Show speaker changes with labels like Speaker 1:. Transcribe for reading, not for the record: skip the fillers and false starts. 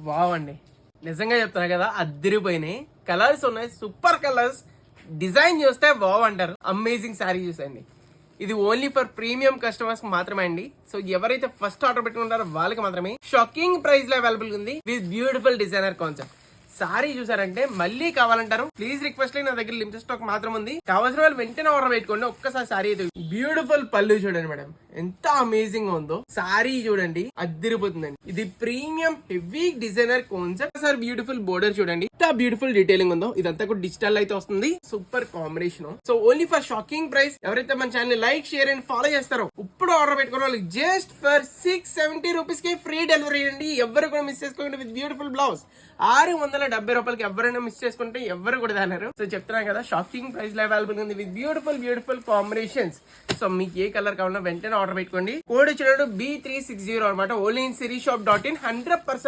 Speaker 1: Wow అండి, నిజంగా చెప్తున్నా కదా, అద్దరిపోయినాయి. కలర్స్ ఉన్నాయి, సూపర్ కలర్స్. డిజైన్ చూస్తే వావ్ అంటారు. అమేజింగ్ శారీ చూసండి. ఇది ఓన్లీ ఫర్ ప్రీమియం కస్టమర్స్ మాత్రమే అండి. సో ఎవరైతే ఫస్ట్ ఆర్డర్ పెట్టుకుంటారో వాళ్ళకి మాత్రమే. షాకింగ్ ప్రైస్ లో అవైలబుల్ ఉంది with beautiful designer concept. Sorry చూసారంటే మళ్ళీ కావాలంటారు. ప్లీజ్ రిక్వెస్ట్ నా దగ్గర లిమిటెడ్ స్టాక్ మాత్రం ఉంది. కావాల్సిన వాళ్ళు వెంటనే ఆర్డర్ పెట్టుకోండి. ఒక్కసారి సారీ అయితే బ్యూటిఫుల్ పళ్ళు చూడండి మేడం, ఎంత అమేజింగ్ ఉందో. సారీ చూడండి, అద్దరిపోతుందండి. ఇది premium heavy designer concept. Sir beautiful border చూడండి, ఎంత బ్యూటిఫుల్ డీటెయిలింగ్ ఉందో. ఇదంతా కూడా డిజిటల్ అయితే వస్తుంది. Super combination. So only for shocking price. ఎవరైతే మన channel like, share and follow చేస్తారో ఇప్పుడు ఆర్డర్ పెట్టుకున్న వాళ్ళకి జస్ట్ ఫర్ 670 రూపీస్ కి ఫ్రీ డెలివరీ అండి. ఎవరు కూడా మిస్ చేసుకోండి. విత్ బ్యూటిఫుల్ బ్లౌజ్ 670 రూపాయలకి ఎవరైనా మిస్ చేసుకుంటే ఎవరు కూడా తేలేరు. సో చెప్తున్నా కదా, షాకింగ్ ప్రైస్ లో అవైలబుల్ ఉంది విత్ బ్యూటిఫుల్ కాంబినేషన్స్. సో మీకు ఏ కలర్ కావాలన్నా వెంటనే ఆర్డర్ పెట్టుకోండి. కోడ్ వచ్చినట్టు B360 అనమాట. Only in సిరీషాప్.in. 100%